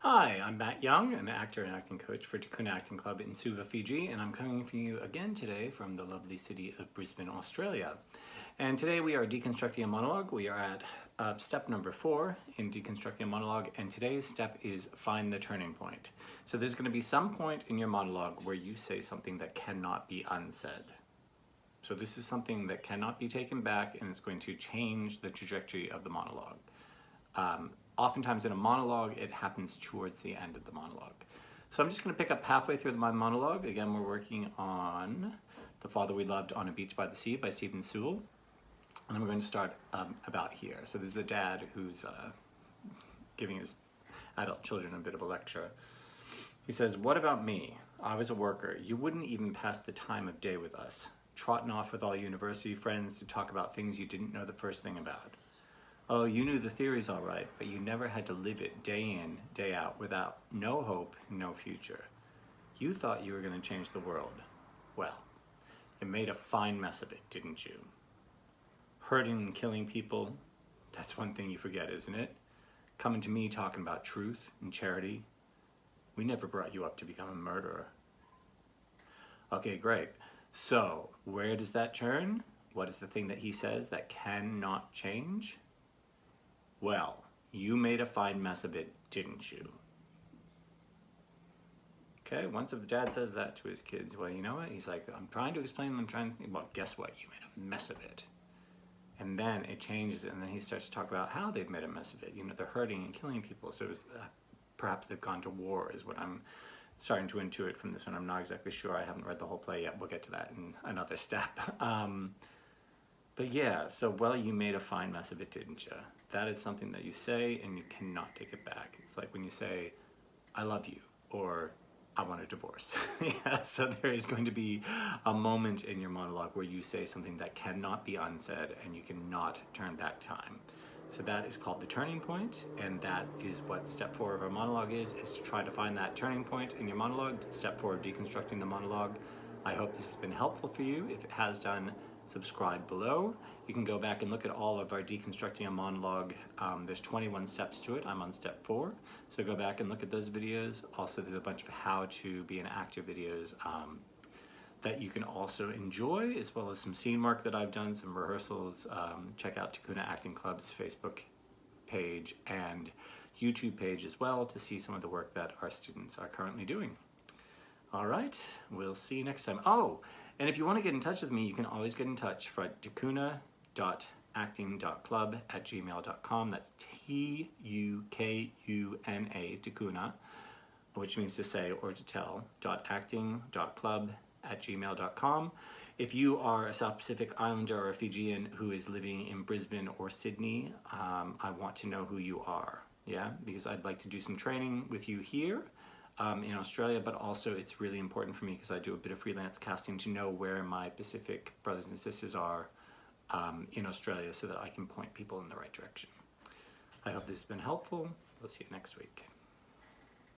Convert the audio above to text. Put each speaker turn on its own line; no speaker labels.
Hi, I'm Matt Young, an actor and acting coach for Deconstructing Acting Club in Suva, Fiji, and I'm coming for you again today from the lovely city of Brisbane, Australia. And today we are deconstructing a monologue. We are at step number 4 in deconstructing a monologue, and today's step is find the turning point. So there's going to be some point in your monologue where you say something that cannot be unsaid. So this is something that cannot be taken back, and it's going to change the trajectory of the monologue. Oftentimes in a monologue, it happens towards the end of the monologue. So I'm just going to pick up halfway through my monologue. Again, we're working on The Father We Loved on a Beach by the Sea by Stephen Sewell. And I'm going to start about here. So this is a dad who's giving his adult children a bit of a lecture. He says, "What about me? I was a worker. You wouldn't even pass the time of day with us, trotting off with all university friends to talk about things you didn't know the first thing about. Oh, you knew the theories all right, but you never had to live it day in, day out, without no hope, no future. You thought you were going to change the world. Well, you made a fine mess of it, didn't you? Hurting and killing people, that's one thing you forget, isn't it? Coming to me talking about truth and charity. We never brought you up to become a murderer." Okay, great. So, where does that turn? What is the thing that he says that cannot change? Well, you made a fine mess of it, didn't you? Okay, once a dad says that to his kids, well, you know what? He's like, I'm trying to explain, well, guess what? You made a mess of it. And then it changes, and then he starts to talk about how they've made a mess of it. You know, they're hurting and killing people, so it was, perhaps they've gone to war is what I'm starting to intuit from this one. I'm not exactly sure. I haven't read the whole play yet. We'll get to that in another step. But yeah, so, well, you made a fine mess of it, didn't you? That is something that you say and you cannot take it back. It's like when you say, I love you, or I want a divorce. Yeah, so there is going to be a moment in your monologue where you say something that cannot be unsaid and you cannot turn back time. So that is called the turning point, and that is what step 4 of our monologue is to try to find that turning point in your monologue, step 4 of deconstructing the monologue. I hope this has been helpful for you. If it has done, subscribe below. You can go back and look at all of our deconstructing a monologue. There's 21 steps to it. I'm on step 4, so go back and look at those videos. Also, there's a bunch of how to be an actor videos that you can also enjoy, as well as some scene work that I've done, some rehearsals. Check out Deconstructing Acting Club's Facebook page and YouTube page as well to see some of the work that our students are currently doing. All right, we'll see you next time. Oh, and if you want to get in touch with me, you can always get in touch for decuna.acting.club@gmail.com. That's Tukuna, Decuna, which means to say or to tell, .acting.club@gmail.com. If you are a South Pacific Islander or a Fijian who is living in Brisbane or Sydney, I want to know who you are, yeah? Because I'd like to do some training with you here in Australia, but also it's really important for me because I do a bit of freelance casting to know where my Pacific brothers and sisters are in Australia so that I can point people in the right direction. I hope this has been helpful. We'll see you next week.